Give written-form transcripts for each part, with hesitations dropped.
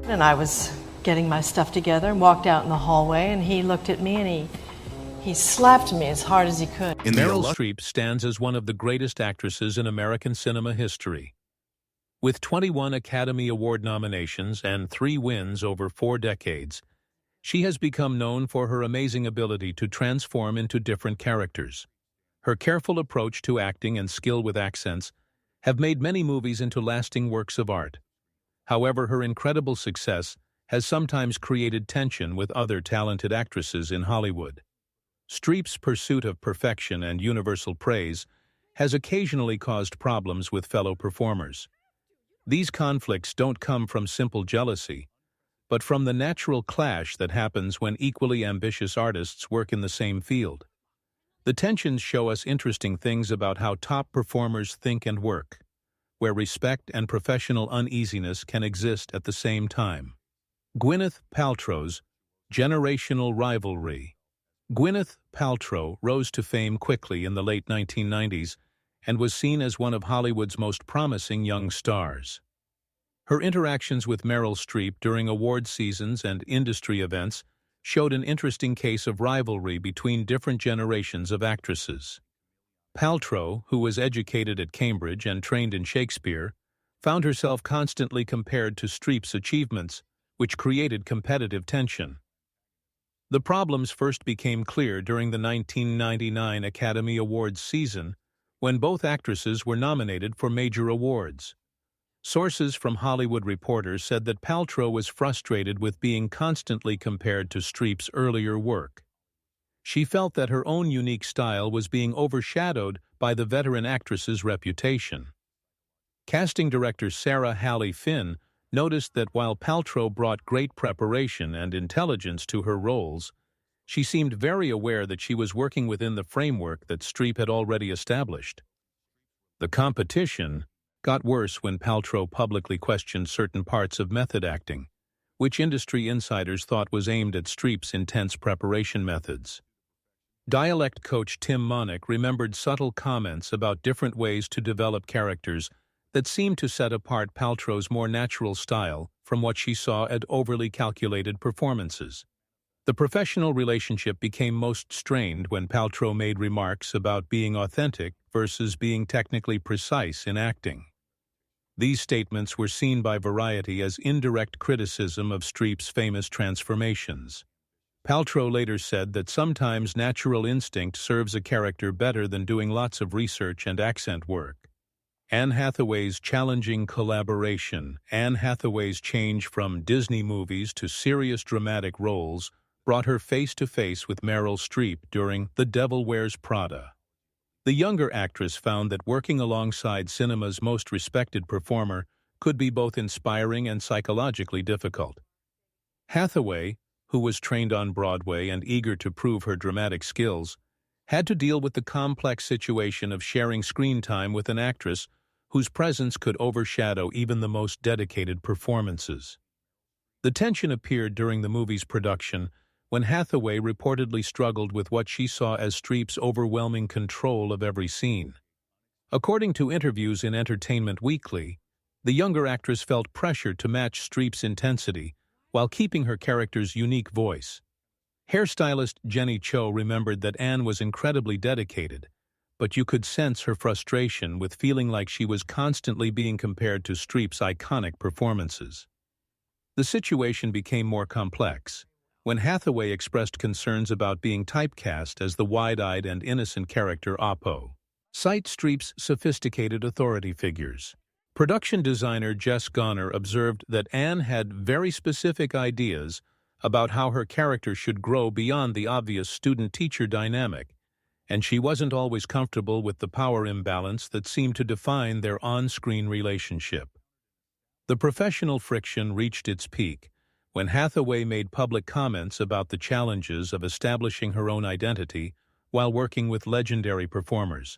And I was getting my stuff together and walked out in the hallway, and he looked at me and he slapped me as hard as he could. Meryl Streep stands as one of the greatest actresses in American cinema history. With 21 Academy Award nominations and 3 wins over 4 decades, she has become known for her amazing ability to transform into different characters. Her careful approach to acting and skill with accents have made many movies into lasting works of art. However, her incredible success has sometimes created tension with other talented actresses in Hollywood. Streep's pursuit of perfection and universal praise has occasionally caused problems with fellow performers. These conflicts don't come from simple jealousy, but from the natural clash that happens when equally ambitious artists work in the same field. The tensions show us interesting things about how top performers think and work, where respect and professional uneasiness can exist at the same time. Gwyneth Paltrow's generational rivalry. Gwyneth Paltrow rose to fame quickly in the late 1990s and was seen as one of Hollywood's most promising young stars. Her interactions with Meryl Streep during award seasons and industry events showed an interesting case of rivalry between different generations of actresses. Paltrow, who was educated at Cambridge and trained in Shakespeare, found herself constantly compared to Streep's achievements, which created competitive tension. The problems first became clear during the 1999 Academy Awards season, when both actresses were nominated for major awards. Sources from Hollywood Reporter said that Paltrow was frustrated with being constantly compared to Streep's earlier work. She felt that her own unique style was being overshadowed by the veteran actress's reputation. Casting director Sarah Halley Finn noticed that while Paltrow brought great preparation and intelligence to her roles, she seemed very aware that she was working within the framework that Streep had already established. The competition got worse when Paltrow publicly questioned certain parts of method acting, which industry insiders thought was aimed at Streep's intense preparation methods. Dialect coach Tim Monick remembered subtle comments about different ways to develop characters that seemed to set apart Paltrow's more natural style from what she saw at overly calculated performances. The professional relationship became most strained when Paltrow made remarks about being authentic versus being technically precise in acting. These statements were seen by Variety as indirect criticism of Streep's famous transformations. Paltrow later said that sometimes natural instinct serves a character better than doing lots of research and accent work. Anne Hathaway's challenging collaboration. Anne Hathaway's change from Disney movies to serious dramatic roles brought her face-to-face with Meryl Streep during The Devil Wears Prada. The younger actress found that working alongside cinema's most respected performer could be both inspiring and psychologically difficult. Hathaway, who was trained on Broadway and eager to prove her dramatic skills, had to deal with the complex situation of sharing screen time with an actress whose presence could overshadow even the most dedicated performances. The tension appeared during the movie's production when Hathaway reportedly struggled with what she saw as Streep's overwhelming control of every scene. According to interviews in Entertainment Weekly, the younger actress felt pressure to match Streep's intensity while keeping her character's unique voice. Hairstylist Jenny Cho remembered that Anne was incredibly dedicated, but you could sense her frustration with feeling like she was constantly being compared to Streep's iconic performances. The situation became more complex when Hathaway expressed concerns about being typecast as the wide-eyed and innocent character Oppo. Cite Streep's sophisticated authority figures. Production designer Jess Goner observed that Anne had very specific ideas about how her character should grow beyond the obvious student-teacher dynamic, and she wasn't always comfortable with the power imbalance that seemed to define their on-screen relationship. The professional friction reached its peak when Hathaway made public comments about the challenges of establishing her own identity while working with legendary performers.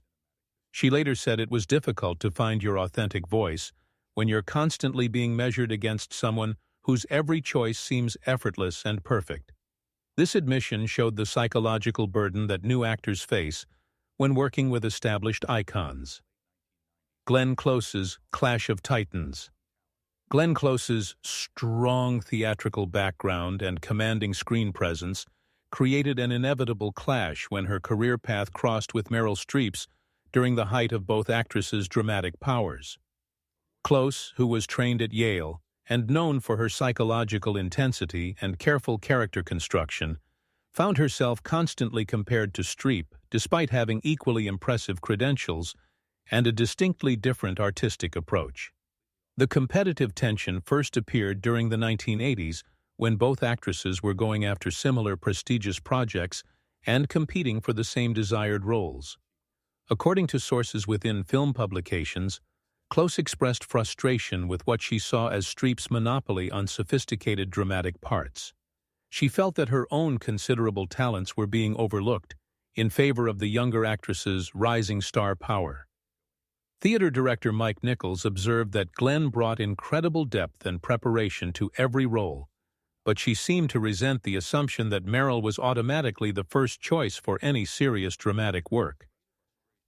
She later said it was difficult to find your authentic voice when you're constantly being measured against someone whose every choice seems effortless and perfect. This admission showed the psychological burden that new actors face when working with established icons. Glenn Close's Clash of Titans. Glenn Close's strong theatrical background and commanding screen presence created an inevitable clash when her career path crossed with Meryl Streep's during the height of both actresses' dramatic powers. Close, who was trained at Yale and known for her psychological intensity and careful character construction, found herself constantly compared to Streep despite having equally impressive credentials and a distinctly different artistic approach. The competitive tension first appeared during the 1980s when both actresses were going after similar prestigious projects and competing for the same desired roles. According to sources within film publications, Close expressed frustration with what she saw as Streep's monopoly on sophisticated dramatic parts. She felt that her own considerable talents were being overlooked in favor of the younger actress's rising star power. Theater director Mike Nichols observed that Glenn brought incredible depth and preparation to every role, but she seemed to resent the assumption that Meryl was automatically the first choice for any serious dramatic work.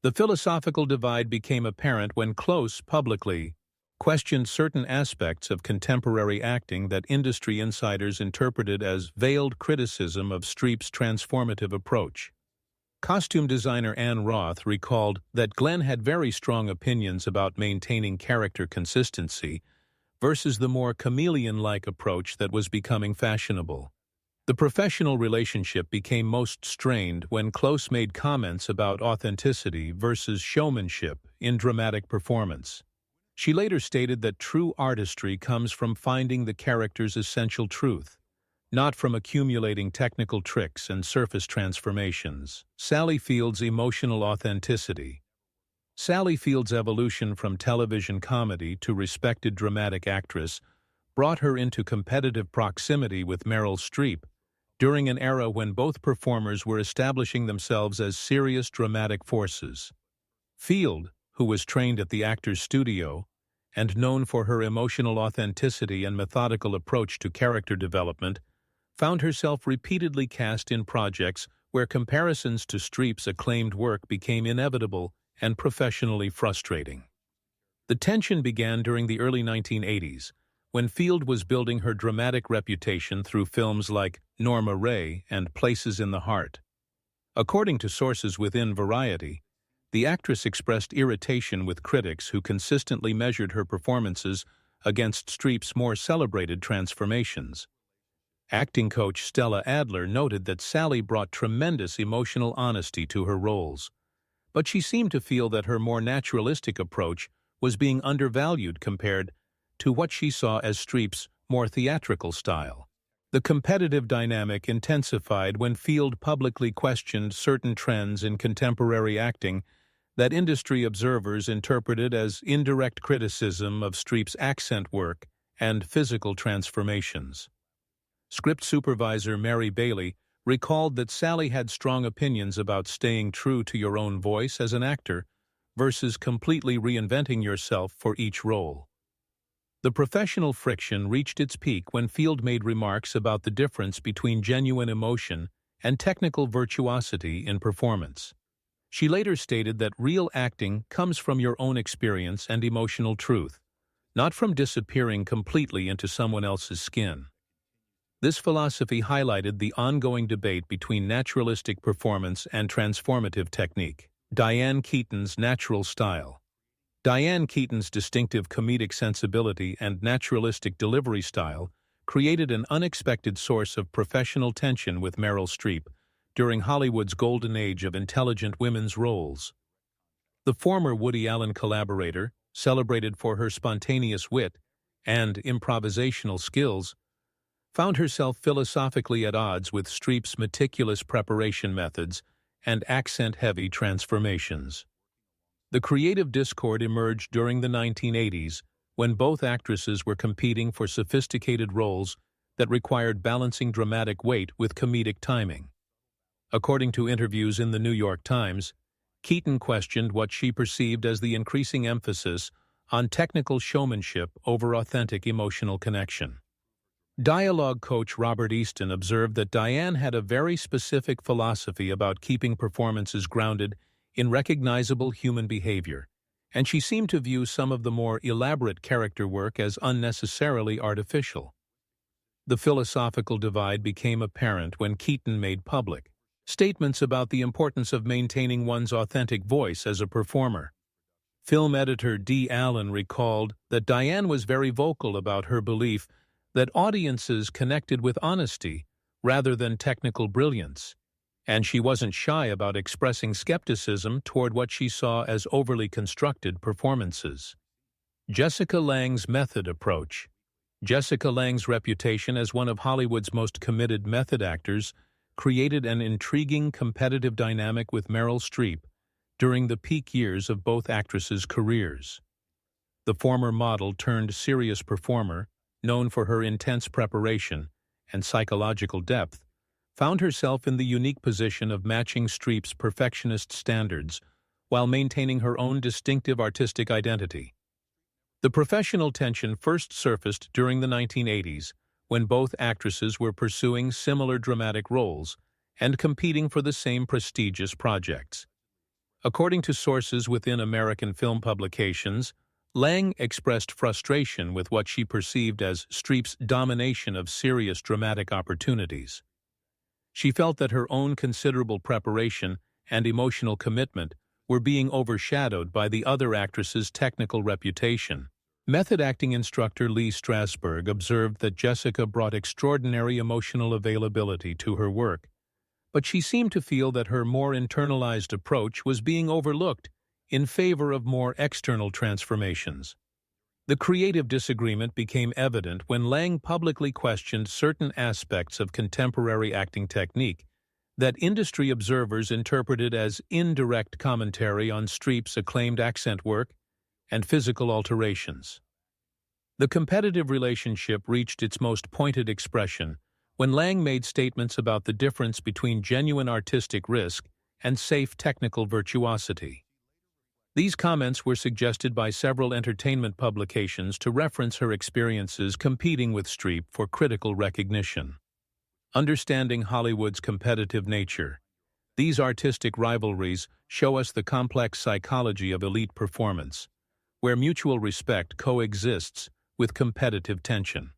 The philosophical divide became apparent when Close publicly questioned certain aspects of contemporary acting that industry insiders interpreted as veiled criticism of Streep's transformative approach. Costume designer Ann Roth recalled that Glenn had very strong opinions about maintaining character consistency versus the more chameleon-like approach that was becoming fashionable. The professional relationship became most strained when Close made comments about authenticity versus showmanship in dramatic performance. She later stated that true artistry comes from finding the character's essential truth, not from accumulating technical tricks and surface transformations. Sally Field's emotional authenticity. Sally Field's evolution from television comedy to respected dramatic actress brought her into competitive proximity with Meryl Streep during an era when both performers were establishing themselves as serious dramatic forces. Field, who was trained at the Actors Studio and known for her emotional authenticity and methodical approach to character development, found herself repeatedly cast in projects where comparisons to Streep's acclaimed work became inevitable and professionally frustrating. The tension began during the early 1980s, when Field was building her dramatic reputation through films like Norma Ray and Places in the Heart. According to sources within Variety, the actress expressed irritation with critics who consistently measured her performances against Streep's more celebrated transformations. Acting coach Stella Adler noted that Sally brought tremendous emotional honesty to her roles, but she seemed to feel that her more naturalistic approach was being undervalued compared to what she saw as Streep's more theatrical style. The competitive dynamic intensified when Field publicly questioned certain trends in contemporary acting that industry observers interpreted as indirect criticism of Streep's accent work and physical transformations. Script supervisor Mary Bailey recalled that Sally had strong opinions about staying true to your own voice as an actor versus completely reinventing yourself for each role. The professional friction reached its peak when Field made remarks about the difference between genuine emotion and technical virtuosity in performance. She later stated that real acting comes from your own experience and emotional truth, not from disappearing completely into someone else's skin. This philosophy highlighted the ongoing debate between naturalistic performance and transformative technique. Diane Keaton's natural style. Diane Keaton's distinctive comedic sensibility and naturalistic delivery style created an unexpected source of professional tension with Meryl Streep during Hollywood's golden age of intelligent women's roles. The former Woody Allen collaborator, celebrated for her spontaneous wit and improvisational skills, found herself philosophically at odds with Streep's meticulous preparation methods and accent-heavy transformations. The creative discord emerged during the 1980s when both actresses were competing for sophisticated roles that required balancing dramatic weight with comedic timing. According to interviews in the New York Times, Keaton questioned what she perceived as the increasing emphasis on technical showmanship over authentic emotional connection. Dialogue coach Robert Easton observed that Diane had a very specific philosophy about keeping performances grounded in recognizable human behavior, and she seemed to view some of the more elaborate character work as unnecessarily artificial. The philosophical divide became apparent when Keaton made public statements about the importance of maintaining one's authentic voice as a performer. Film editor D. Allen recalled that Diane was very vocal about her belief that audiences connected with honesty rather than technical brilliance, and she wasn't shy about expressing skepticism toward what she saw as overly constructed performances. Jessica Lange's method approach. Jessica Lange's reputation as one of Hollywood's most committed method actors created an intriguing competitive dynamic with Meryl Streep during the peak years of both actresses' careers. The former model turned serious performer, known for her intense preparation and psychological depth, found herself in the unique position of matching Streep's perfectionist standards while maintaining her own distinctive artistic identity. The professional tension first surfaced during the 1980s, when both actresses were pursuing similar dramatic roles and competing for the same prestigious projects. According to sources within American film publications, Lange expressed frustration with what she perceived as Streep's domination of serious dramatic opportunities. She felt that her own considerable preparation and emotional commitment were being overshadowed by the other actress's technical reputation. Method acting instructor Lee Strasberg observed that Jessica brought extraordinary emotional availability to her work, but she seemed to feel that her more internalized approach was being overlooked in favor of more external transformations. The creative disagreement became evident when Lange publicly questioned certain aspects of contemporary acting technique that industry observers interpreted as indirect commentary on Streep's acclaimed accent work and physical alterations. The competitive relationship reached its most pointed expression when Lange made statements about the difference between genuine artistic risk and safe technical virtuosity. These comments were suggested by several entertainment publications to reference her experiences competing with Streep for critical recognition. Understanding Hollywood's competitive nature, these artistic rivalries show us the complex psychology of elite performance, where mutual respect coexists with competitive tension.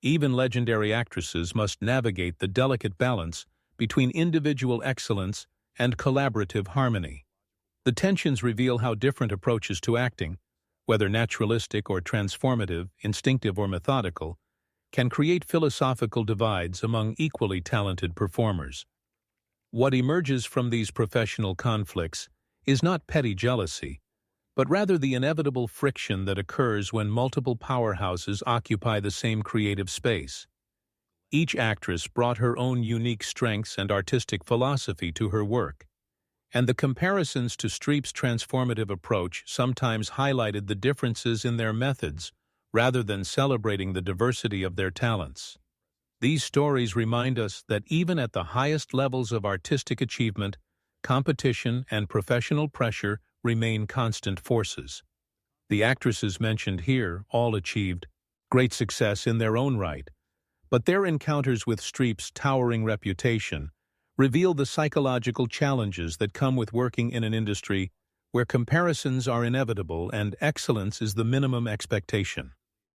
Even legendary actresses must navigate the delicate balance between individual excellence and collaborative harmony. The tensions reveal how different approaches to acting, whether naturalistic or transformative, instinctive or methodical, can create philosophical divides among equally talented performers. What emerges from these professional conflicts is not petty jealousy, but rather the inevitable friction that occurs when multiple powerhouses occupy the same creative space. Each actress brought her own unique strengths and artistic philosophy to her work, and the comparisons to Streep's transformative approach sometimes highlighted the differences in their methods rather than celebrating the diversity of their talents. These stories remind us that even at the highest levels of artistic achievement, competition and professional pressure remain constant forces. The actresses mentioned here all achieved great success in their own right, but their encounters with Streep's towering reputation reveal the psychological challenges that come with working in an industry where comparisons are inevitable and excellence is the minimum expectation.